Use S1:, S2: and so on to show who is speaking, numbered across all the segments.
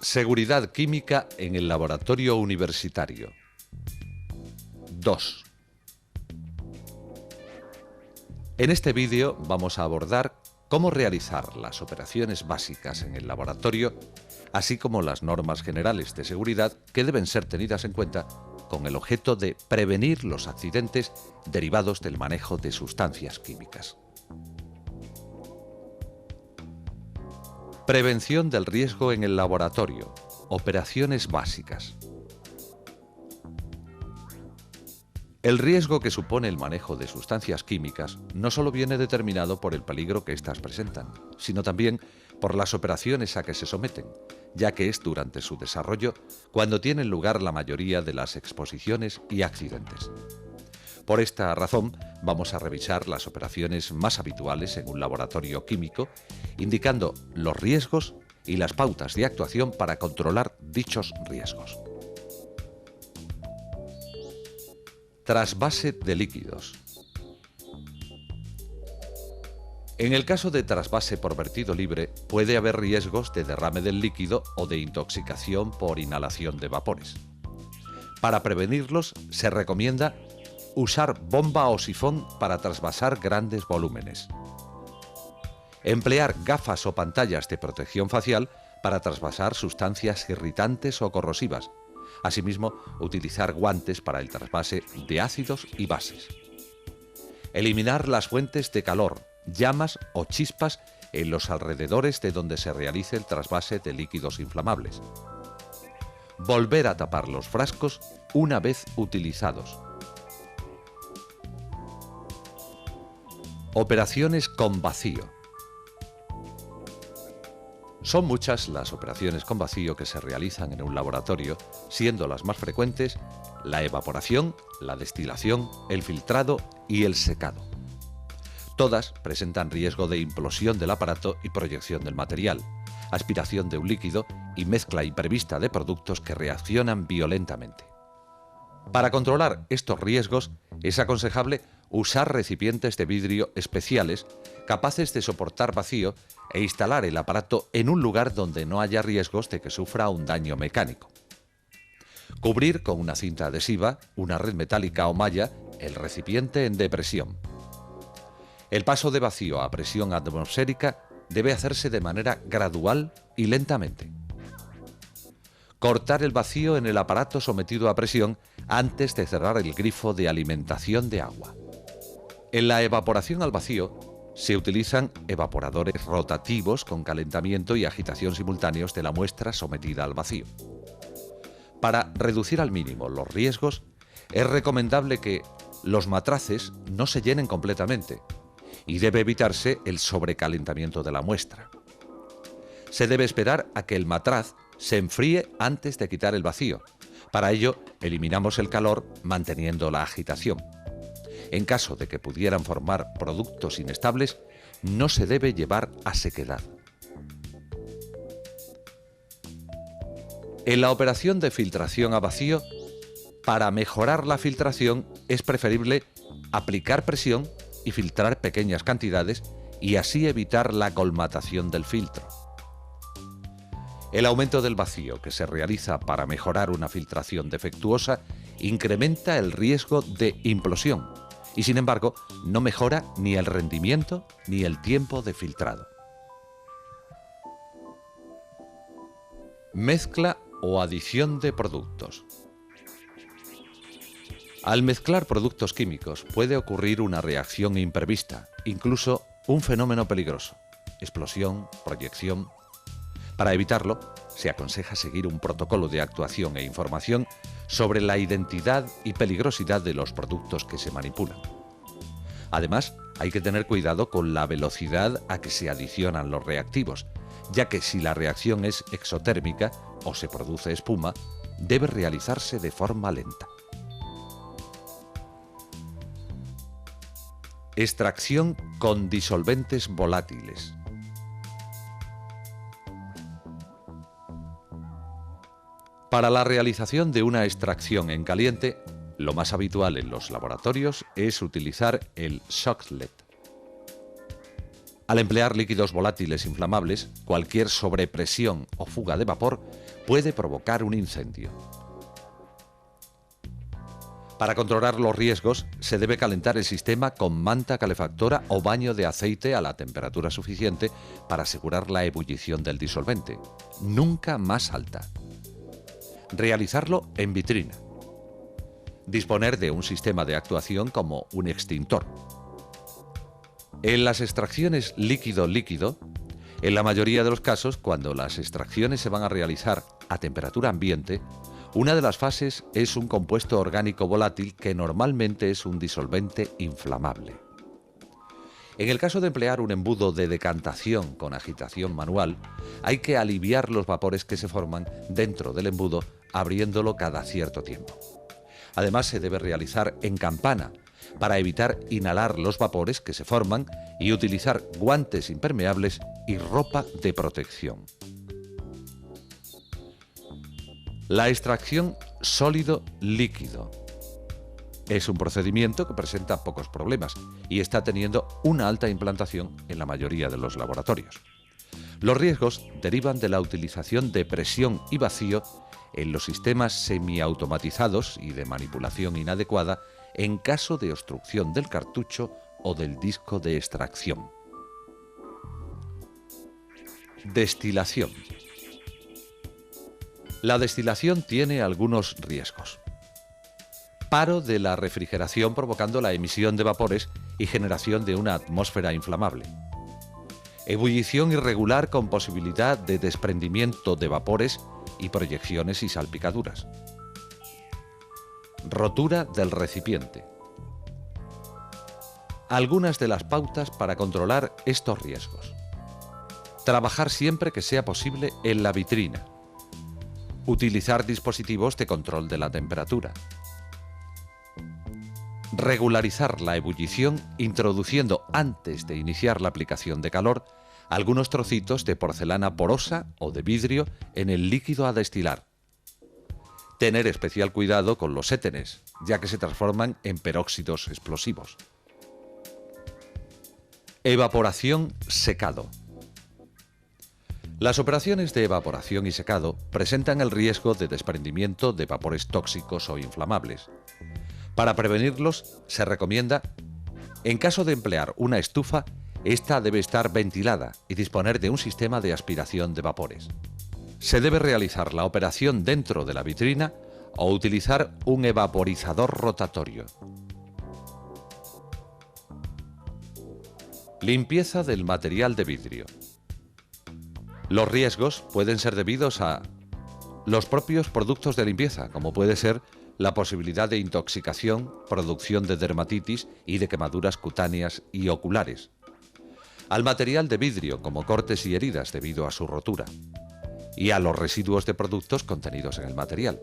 S1: Seguridad química en el laboratorio universitario. 2. En este vídeo vamos a abordar cómo realizar las operaciones básicas en el laboratorio, así como las normas generales de seguridad que deben ser tenidas en cuenta con el objeto de prevenir los accidentes derivados del manejo de sustancias químicas. Prevención del riesgo en el laboratorio. Operaciones básicas. El riesgo que supone el manejo de sustancias químicas no solo viene determinado por el peligro que éstas presentan, sino también por las operaciones a que se someten, ya que es durante su desarrollo cuando tienen lugar la mayoría de las exposiciones y accidentes. Por esta razón, vamos a revisar las operaciones más habituales en un laboratorio químico, indicando los riesgos y las pautas de actuación para controlar dichos riesgos. Trasvase de líquidos. En el caso de trasvase por vertido libre, puede haber riesgos de derrame del líquido o de intoxicación por inhalación de vapores. Para prevenirlos, se recomienda usar bomba o sifón para trasvasar grandes volúmenes. Emplear gafas o pantallas de protección facial para trasvasar sustancias irritantes o corrosivas. Asimismo, utilizar guantes para el trasvase de ácidos y bases. Eliminar las fuentes de calor, llamas o chispas en los alrededores de donde se realice el trasvase de líquidos inflamables. Volver a tapar los frascos una vez utilizados. Operaciones con vacío. Son muchas las operaciones con vacío que se realizan en un laboratorio, siendo las más frecuentes la evaporación, la destilación, el filtrado y el secado. Todas presentan riesgo de implosión del aparato y proyección del material, aspiración de un líquido y mezcla imprevista de productos que reaccionan violentamente. Para controlar estos riesgos, es aconsejable usar recipientes de vidrio especiales capaces de soportar vacío e instalar el aparato en un lugar donde no haya riesgos de que sufra un daño mecánico. Cubrir con una cinta adhesiva, una red metálica o malla el recipiente en depresión. El paso de vacío a presión atmosférica debe hacerse de manera gradual y lentamente. Cortar el vacío en el aparato sometido a presión antes de cerrar el grifo de alimentación de agua. En la evaporación al vacío se utilizan evaporadores rotativos con calentamiento y agitación simultáneos de la muestra sometida al vacío. Para reducir al mínimo los riesgos, es recomendable que los matraces no se llenen completamente y debe evitarse el sobrecalentamiento de la muestra. Se debe esperar a que el matraz se enfríe antes de quitar el vacío. Para ello, eliminamos el calor manteniendo la agitación. En caso de que pudieran formar productos inestables, no se debe llevar a sequedad. En la operación de filtración a vacío, para mejorar la filtración es preferible aplicar presión y filtrar pequeñas cantidades y así evitar la colmatación del filtro. El aumento del vacío que se realiza para mejorar una filtración defectuosa incrementa el riesgo de implosión y, sin embargo, no mejora ni el rendimiento ni el tiempo de filtrado. Mezcla o adición de productos. Al mezclar productos químicos puede ocurrir una reacción imprevista, incluso un fenómeno peligroso, explosión, proyección. Para evitarlo, se aconseja seguir un protocolo de actuación e información sobre la identidad y peligrosidad de los productos que se manipulan. Además, hay que tener cuidado con la velocidad a que se adicionan los reactivos, ya que si la reacción es exotérmica o se produce espuma, debe realizarse de forma lenta. Extracción con disolventes volátiles. Para la realización de una extracción en caliente, lo más habitual en los laboratorios es utilizar el Shocklet. Al emplear líquidos volátiles inflamables, cualquier sobrepresión o fuga de vapor puede provocar un incendio. Para controlar los riesgos, se debe calentar el sistema con manta calefactora o baño de aceite a la temperatura suficiente para asegurar la ebullición del disolvente, nunca más alta. Realizarlo en vitrina. Disponer de un sistema de actuación como un extintor. En las extracciones líquido-líquido, en la mayoría de los casos, cuando las extracciones se van a realizar a temperatura ambiente, una de las fases es un compuesto orgánico volátil que normalmente es un disolvente inflamable. En el caso de emplear un embudo de decantación con agitación manual, hay que aliviar los vapores que se forman dentro del embudo abriéndolo cada cierto tiempo. Además, se debe realizar en campana para evitar inhalar los vapores que se forman y utilizar guantes impermeables y ropa de protección. La extracción sólido-líquido es un procedimiento que presenta pocos problemas y está teniendo una alta implantación en la mayoría de los laboratorios. Los riesgos derivan de la utilización de presión y vacío en los sistemas semiautomatizados y de manipulación inadecuada en caso de obstrucción del cartucho o del disco de extracción. Destilación. La destilación tiene algunos riesgos. Paro de la refrigeración provocando la emisión de vapores y generación de una atmósfera inflamable. Ebullición irregular con posibilidad de desprendimiento de vapores y proyecciones y salpicaduras. Rotura del recipiente. Algunas de las pautas para controlar estos riesgos. Trabajar siempre que sea posible en la vitrina. Utilizar dispositivos de control de la temperatura. Regularizar la ebullición introduciendo antes de iniciar la aplicación de calor algunos trocitos de porcelana porosa o de vidrio en el líquido a destilar. Tener especial cuidado con los étenes, ya que se transforman en peróxidos explosivos. Evaporación-secado. Las operaciones de evaporación y secado presentan el riesgo de desprendimiento de vapores tóxicos o inflamables. Para prevenirlos, se recomienda, en caso de emplear una estufa, esta debe estar ventilada y disponer de un sistema de aspiración de vapores. Se debe realizar la operación dentro de la vitrina o utilizar un evaporizador rotatorio. Limpieza del material de vidrio. Los riesgos pueden ser debidos a los propios productos de limpieza, como puede ser la posibilidad de intoxicación, producción de dermatitis y de quemaduras cutáneas y oculares. Al material de vidrio, como cortes y heridas debido a su rotura. Y a los residuos de productos contenidos en el material.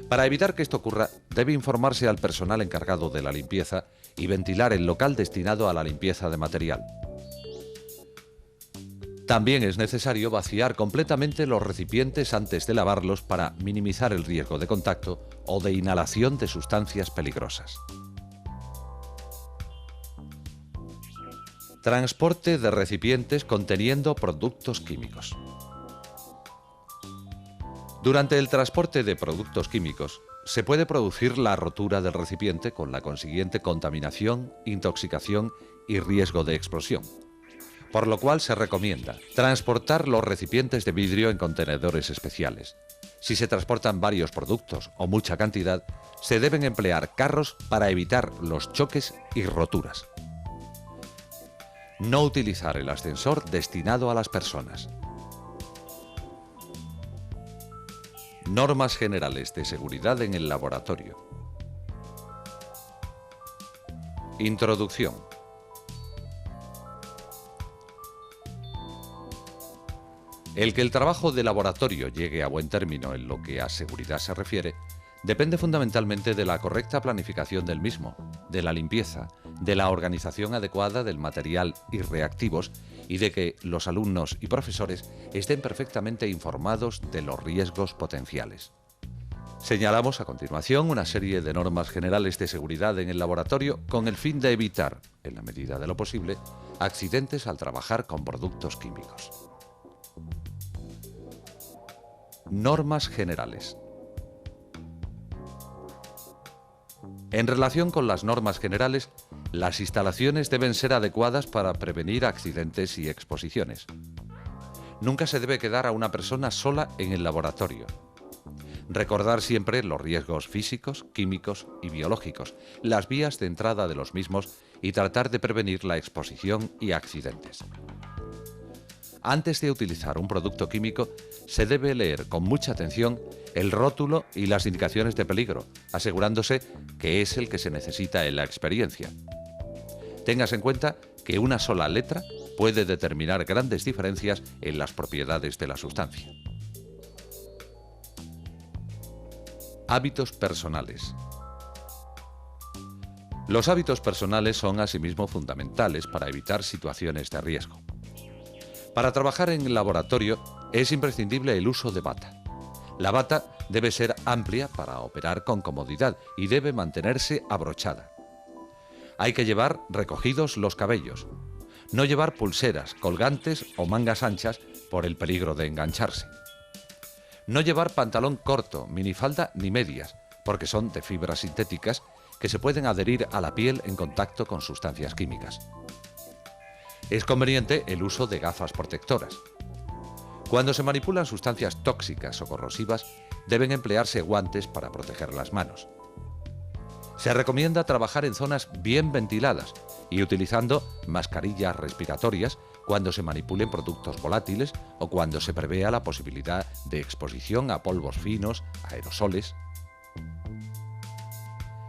S1: Para evitar que esto ocurra, debe informarse al personal encargado de la limpieza y ventilar el local destinado a la limpieza de material. También es necesario vaciar completamente los recipientes antes de lavarlos para minimizar el riesgo de contacto o de inhalación de sustancias peligrosas. Transporte de recipientes conteniendo productos químicos. Durante el transporte de productos químicos, se puede producir la rotura del recipiente con la consiguiente contaminación, intoxicación y riesgo de explosión. Por lo cual se recomienda transportar los recipientes de vidrio en contenedores especiales. Si se transportan varios productos o mucha cantidad, se deben emplear carros para evitar los choques y roturas. No utilizar el ascensor destinado a las personas. Normas generales de seguridad en el laboratorio. Introducción. El que el trabajo de laboratorio llegue a buen término en lo que a seguridad se refiere, depende fundamentalmente de la correcta planificación del mismo, de la limpieza, de la organización adecuada del material y reactivos y de que los alumnos y profesores estén perfectamente informados de los riesgos potenciales. Señalamos a continuación una serie de normas generales de seguridad en el laboratorio con el fin de evitar, en la medida de lo posible, accidentes al trabajar con productos químicos. Normas generales. En relación con las normas generales, las instalaciones deben ser adecuadas para prevenir accidentes y exposiciones. Nunca se debe quedar a una persona sola en el laboratorio. Recordar siempre los riesgos físicos, químicos y biológicos, las vías de entrada de los mismos y tratar de prevenir la exposición y accidentes. Antes de utilizar un producto químico, se debe leer con mucha atención el rótulo y las indicaciones de peligro, asegurándose que es el que se necesita en la experiencia. Tengas en cuenta que una sola letra puede determinar grandes diferencias en las propiedades de la sustancia. Hábitos personales. Los hábitos personales son asimismo fundamentales para evitar situaciones de riesgo. Para trabajar en el laboratorio es imprescindible el uso de bata. La bata debe ser amplia para operar con comodidad y debe mantenerse abrochada. Hay que llevar recogidos los cabellos. No llevar pulseras, colgantes o mangas anchas por el peligro de engancharse. No llevar pantalón corto, minifalda ni medias, porque son de fibras sintéticas que se pueden adherir a la piel en contacto con sustancias químicas. Es conveniente el uso de gafas protectoras. Cuando se manipulan sustancias tóxicas o corrosivas, deben emplearse guantes para proteger las manos. Se recomienda trabajar en zonas bien ventiladas y utilizando mascarillas respiratorias cuando se manipulen productos volátiles o cuando se prevea la posibilidad de exposición a polvos finos, aerosoles.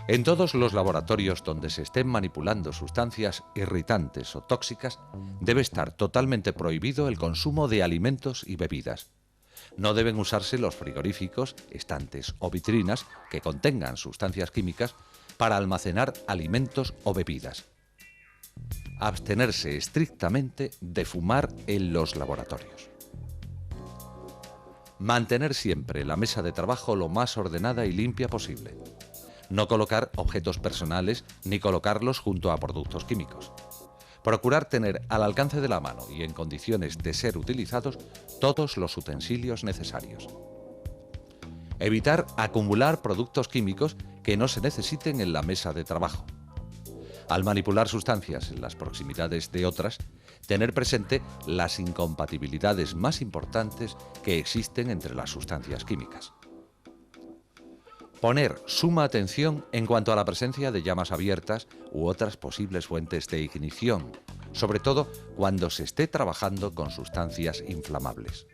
S1: En todos los laboratorios donde se estén manipulando sustancias irritantes o tóxicas, debe estar totalmente prohibido el consumo de alimentos y bebidas. No deben usarse los frigoríficos, estantes o vitrinas que contengan sustancias químicas para almacenar alimentos o bebidas. Abstenerse estrictamente de fumar en los laboratorios. Mantener siempre la mesa de trabajo lo más ordenada y limpia posible. No colocar objetos personales ni colocarlos junto a productos químicos. Procurar tener al alcance de la mano y en condiciones de ser utilizados todos los utensilios necesarios. Evitar acumular productos químicos que no se necesiten en la mesa de trabajo. Al manipular sustancias en las proximidades de otras, tener presente las incompatibilidades más importantes que existen entre las sustancias químicas. Poner suma atención en cuanto a la presencia de llamas abiertas u otras posibles fuentes de ignición, sobre todo cuando se esté trabajando con sustancias inflamables.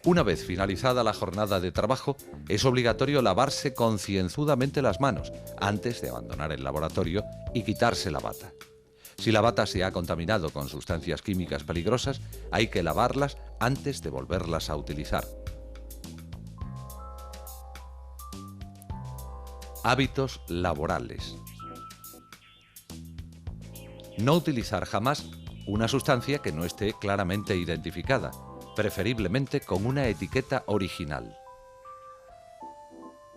S1: Una vez finalizada la jornada de trabajo, es obligatorio lavarse concienzudamente las manos antes de abandonar el laboratorio y quitarse la bata. Si la bata se ha contaminado con sustancias químicas peligrosas, hay que lavarlas antes de volverlas a utilizar. Hábitos laborales. No utilizar jamás una sustancia que no esté claramente identificada, preferiblemente con una etiqueta original.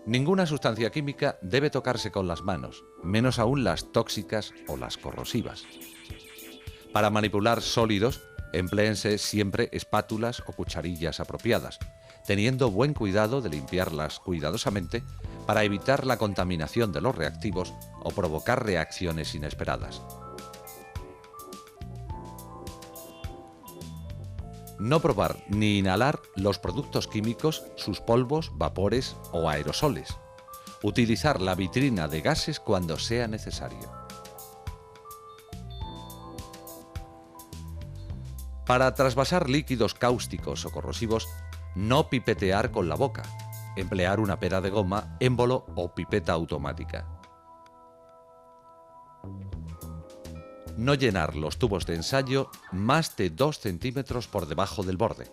S1: Ninguna sustancia química debe tocarse con las manos, menos aún las tóxicas o las corrosivas. Para manipular sólidos, empléense siempre espátulas o cucharillas apropiadas, teniendo buen cuidado de limpiarlas cuidadosamente para evitar la contaminación de los reactivos o provocar reacciones inesperadas. No probar ni inhalar los productos químicos, sus polvos, vapores o aerosoles. Utilizar la vitrina de gases cuando sea necesario. Para trasvasar líquidos cáusticos o corrosivos, no pipetear con la boca. Emplear una pera de goma, émbolo o pipeta automática. No llenar los tubos de ensayo más de 2 centímetros por debajo del borde.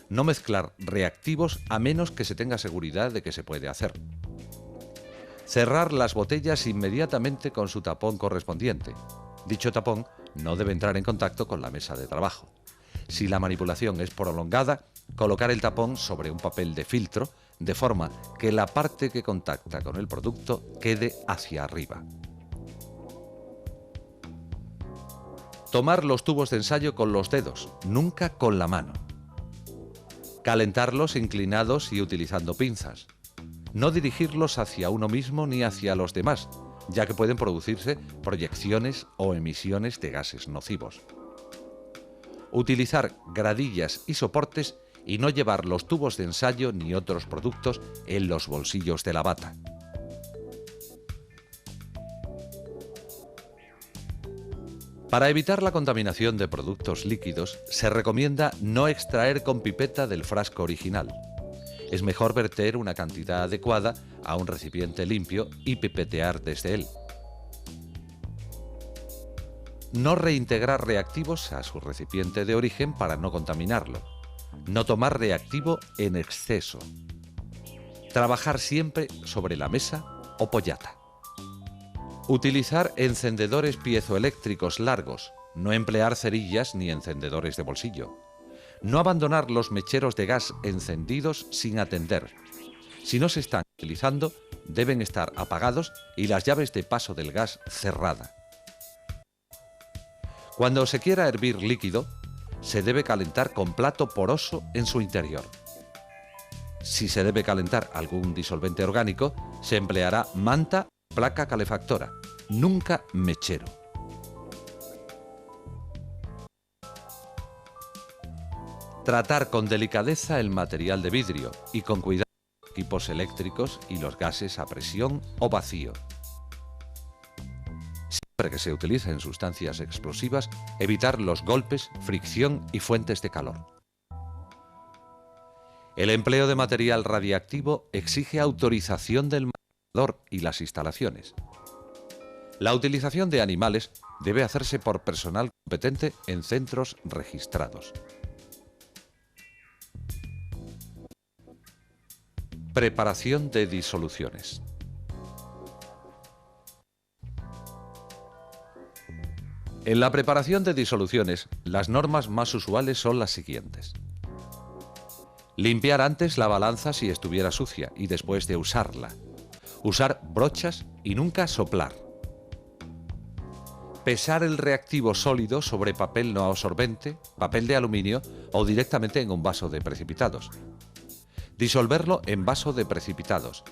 S1: No mezclar reactivos a menos que se tenga seguridad de que se puede hacer. Cerrar las botellas inmediatamente con su tapón correspondiente. Dicho tapón no debe entrar en contacto con la mesa de trabajo. Si la manipulación es prolongada, colocar el tapón sobre un papel de filtro de forma que la parte que contacta con el producto quede hacia arriba. Tomar los tubos de ensayo con los dedos, nunca con la mano. Calentarlos inclinados y utilizando pinzas. No dirigirlos hacia uno mismo ni hacia los demás, ya que pueden producirse proyecciones o emisiones de gases nocivos. Utilizar gradillas y soportes y no llevar los tubos de ensayo ni otros productos en los bolsillos de la bata. Para evitar la contaminación de productos líquidos, se recomienda no extraer con pipeta del frasco original. Es mejor verter una cantidad adecuada a un recipiente limpio y pipetear desde él. No reintegrar reactivos a su recipiente de origen para no contaminarlo. No tomar reactivo en exceso. Trabajar siempre sobre la mesa o pollata. Utilizar encendedores piezoeléctricos largos. No emplear cerillas ni encendedores de bolsillo. No abandonar los mecheros de gas encendidos sin atender. Si no se están utilizando, deben estar apagados y las llaves de paso del gas cerradas. Cuando se quiera hervir líquido, se debe calentar con plato poroso en su interior. Si se debe calentar algún disolvente orgánico, se empleará manta o placa calefactora, nunca mechero. Tratar con delicadeza el material de vidrio y con cuidado los equipos eléctricos y los gases a presión o vacío. Siempre que se utilicen sustancias explosivas, evitar los golpes, fricción y fuentes de calor. El empleo de material radiactivo exige autorización del manipulador y las instalaciones. La utilización de animales debe hacerse por personal competente en centros registrados. Preparación de disoluciones. En la preparación de disoluciones, las normas más usuales son las siguientes. Limpiar antes la balanza si estuviera sucia y después de usarla. Usar brochas y nunca soplar. Pesar el reactivo sólido sobre papel no absorbente, papel de aluminio o directamente en un vaso de precipitados. Disolverlo en vaso de precipitados.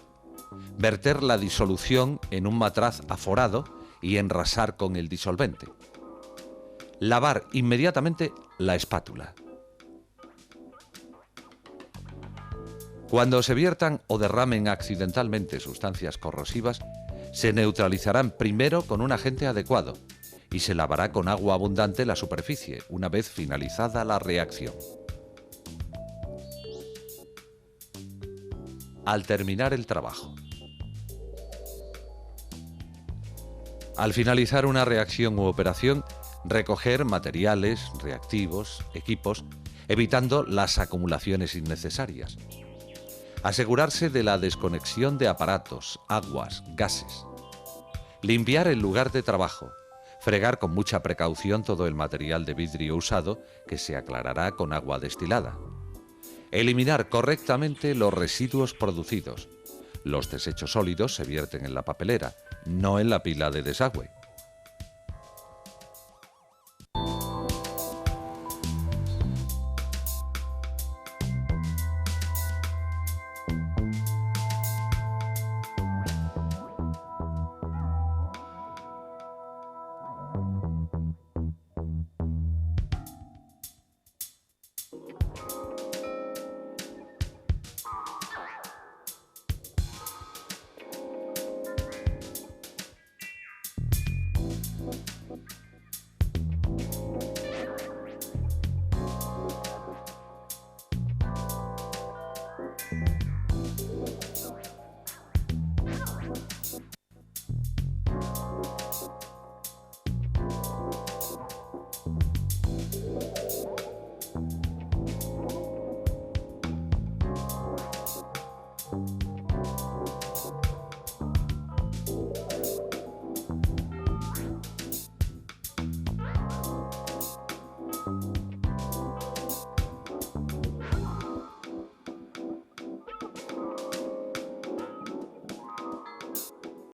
S1: Verter la disolución en un matraz aforado y enrasar con el disolvente. Lavar inmediatamente la espátula. Cuando se viertan o derramen accidentalmente sustancias corrosivas, se neutralizarán primero con un agente adecuado y se lavará con agua abundante la superficie una vez finalizada la reacción. Al terminar el trabajo. Al finalizar una reacción u operación, recoger materiales, reactivos, equipos, evitando las acumulaciones innecesarias. Asegurarse de la desconexión de aparatos, aguas, gases. Limpiar el lugar de trabajo. Fregar con mucha precaución todo el material de vidrio usado, que se aclarará con agua destilada. Eliminar correctamente los residuos producidos. Los desechos sólidos se vierten en la papelera, no en la pila de desagüe.